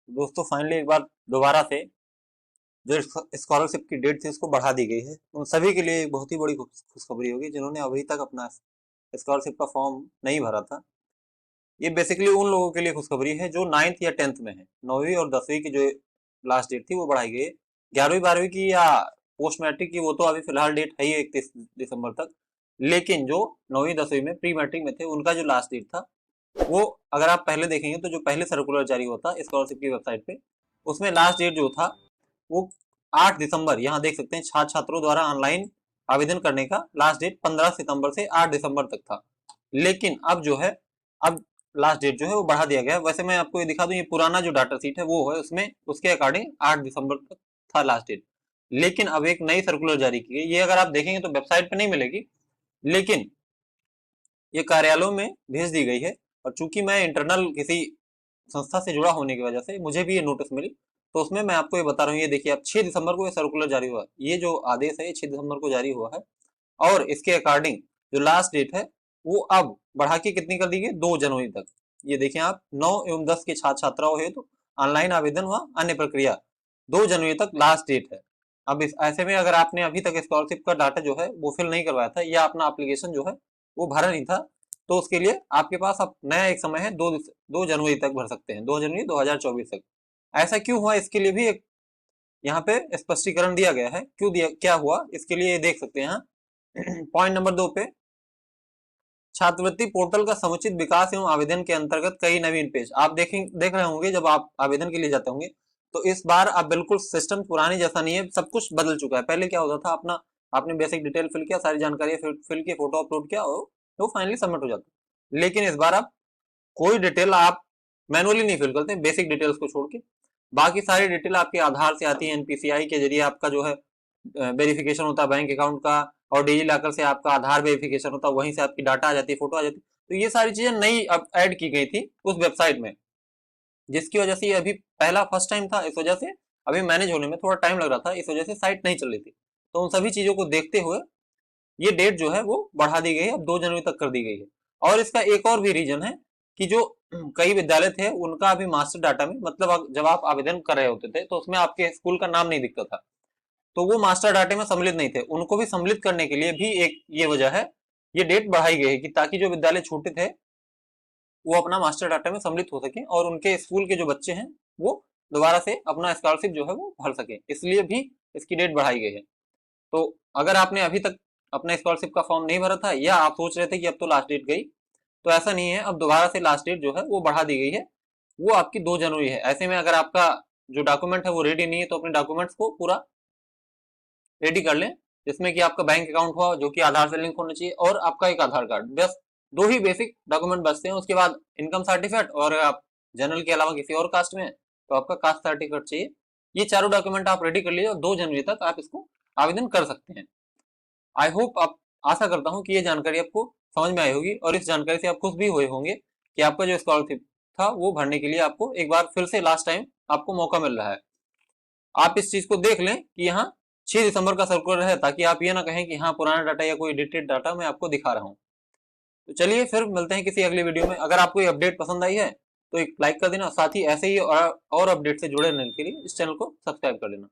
दोस्तों फाइनली एक बार दोबारा से जो स्कॉलरशिप की डेट थी उसको बढ़ा दी गई है। उन सभी के लिए एक बहुत ही बड़ी खुशखबरी होगी जिन्होंने अभी तक अपना स्कॉलरशिप का फॉर्म नहीं भरा था। ये बेसिकली उन लोगों के लिए खुशखबरी है जो 9th या 10th में है। 9वीं और 10वीं की जो लास्ट डेट थी वो बढ़ाई गई है। 11वीं 12वीं की या पोस्ट मैट्रिक की वो तो अभी फिलहाल डेट है ही 31 दिसंबर तक, लेकिन जो 9वीं 10वीं में प्री मैट्रिक में थे उनका जो लास्ट डेट था वो, अगर आप पहले देखेंगे तो जो पहले सर्कुलर जारी हुआ था स्कॉलरशिप की वेबसाइट पे, उसमें लास्ट डेट जो था वो 8 दिसंबर, यहाँ देख सकते हैं छात्र छात्रों द्वारा ऑनलाइन आवेदन करने का लास्ट डेट 15 सितंबर से 8 दिसंबर तक था। लेकिन अब जो है, अब लास्ट डेट जो है वो बढ़ा दिया गया है। वैसे मैं आपको ये दिखा दूं, ये पुराना जो डाटा सीट है वो है, उसमें उसके अकॉर्डिंग 8 दिसंबर तक था लास्ट डेट। लेकिन अब एक नई सर्कुलर जारी की गई, ये अगर आप देखेंगे तो वेबसाइट पे नहीं मिलेगी, लेकिन ये कार्यालयों में भेज दी गई है। और चूंकि मैं इंटरनल किसी संस्था से जुड़ा होने की वजह से मुझे भी ये नोटिस मिली, तो उसमें मैं आपको ये बता रहा हूँ। ये देखिए, अब 6 दिसंबर को ये सर्कुलर जारी हुआ, ये जो आदेश है ये 6 दिसंबर को जारी हुआ है। और इसके अकॉर्डिंग जो लास्ट डेट है वो अब बढ़ा के कितनी कर दी गई, 2 जनवरी तक। ये देखें आप, 9 एवं 10 के छात्र छात्राओं है तो ऑनलाइन आवेदन व अन्य प्रक्रिया 2 जनवरी तक लास्ट डेट है। अब इस ऐसे में अगर आपने अभी तक स्कॉलरशिप का डाटा जो है वो फिल नहीं करवाया था या अपना एप्लीकेशन जो है वो भरा नहीं था, तो उसके लिए आपके पास अब नया एक समय है, 2 जनवरी तक भर सकते हैं, 2 जनवरी 2024 तक। ऐसा क्यों हुआ, इसके लिए भी एक यहाँ पे स्पष्टीकरण दिया गया है। क्यों दिया, क्या हुआ इसके लिए देख सकते हैं यहाँ पॉइंट नंबर 2 पे, छात्रवृत्ति पोर्टल का समुचित विकास एवं आवेदन के अंतर्गत कई नवीन पेज। आप देख रहे होंगे जब आप आवेदन के लिए जाते होंगे तो इस बार आप बिल्कुल सिस्टम पुरानी जैसा नहीं है, सब कुछ बदल चुका है। पहले क्या होता था, अपना आपने बेसिक डिटेल फिल किया, सारी जानकारी फिल की, फोटो अपलोड किया और वो फाइनली सबमिट हो जाता। लेकिन इस बार आप कोई डिटेल आप मैनुअली नहीं फिल करते, बेसिक डिटेल्स को छोड़ के बाकी सारी डिटेल आपके आधार से आती है, एनपीसीआई के जरिए आपका जो है वेरिफिकेशन होता है बैंक अकाउंट का, और डिजी लॉकर से आपका आधार वेरिफिकेशन होता है, वहीं से आपकी डाटा आ जाती है, फोटो आ जाती है। तो ये सारी चीजें नई अब ऐड की गई थी उस वेबसाइट में, जिसकी वजह से ये अभी पहला फर्स्ट टाइम था, इस वजह से अभी मैनेज होने में थोड़ा टाइम लग रहा था, इस वजह से साइट नहीं चल रही थी। तो उन सभी चीजों को देखते हुए ये डेट जो है वो बढ़ा दी गई है, अब 2 जनवरी तक कर दी गई है। और इसका एक और भी रीजन है कि जो कई विद्यालय थे उनका अभी मास्टर डाटा में, मतलब जब आप आवेदन कर रहे होते थे तो उसमें आपके स्कूल का नाम नहीं दिखता था, तो वो मास्टर डाटे में सम्मिलित नहीं थे, उनको भी सम्मिलित करने के लिए भी एक ये वजह है, ये डेट बढ़ाई गई है कि ताकि जो विद्यालय छोटे थे वो अपना मास्टर डाटा में सम्मिलित हो सके और उनके स्कूल के जो बच्चे हैं वो दोबारा से अपना स्कॉलरशिप जो है वो भर सके, इसलिए भी इसकी डेट बढ़ाई गई है। तो अगर आपने अभी तक अपना स्कॉलरशिप का फॉर्म नहीं भरा था या आप सोच रहे थे कि अब तो लास्ट डेट गई, तो ऐसा नहीं है, अब दोबारा से लास्ट डेट जो है वो बढ़ा दी गई है, वो आपकी 2 जनवरी है। ऐसे में अगर आपका जो डॉक्यूमेंट है वो रेडी नहीं है तो अपने डॉक्यूमेंट्स को पूरा रेडी कर लें, जिसमें कि आपका बैंक अकाउंट हो जो कि आधार से लिंक होना चाहिए और आपका एक आधार कार्ड, बस 2 ही बेसिक डॉक्यूमेंट बचते हैं। उसके बाद इनकम सर्टिफिकेट, और आप जनरल के अलावा किसी और कास्ट में है तो आपका कास्ट सर्टिफिकेट चाहिए। ये चारों डॉक्यूमेंट आप रेडी कर लीजिए और 2 जनवरी तक आप इसको आवेदन कर सकते हैं। आई होप, आप आशा करता हूं कि ये जानकारी आपको समझ में आई होगी और इस जानकारी से आप खुश भी हुए होंगे कि आपका जो स्कॉलरशिप था वो भरने के लिए आपको एक बार फिर से लास्ट टाइम आपको मौका मिल रहा है। आप इस चीज को देख लें कि यहाँ 6 दिसंबर का सर्कुलर है, ताकि आप ये ना कहें कि हाँ पुराना डाटा या कोई एडिटेड डाटा मैं आपको दिखा रहा हूँ। तो चलिए फिर मिलते हैं किसी अगली वीडियो में। अगर आपको ये अपडेट पसंद आई है तो एक लाइक कर देना, साथ ही ऐसे ही और अपडेट से जुड़े रहने के लिए इस चैनल को सब्सक्राइब कर लेना।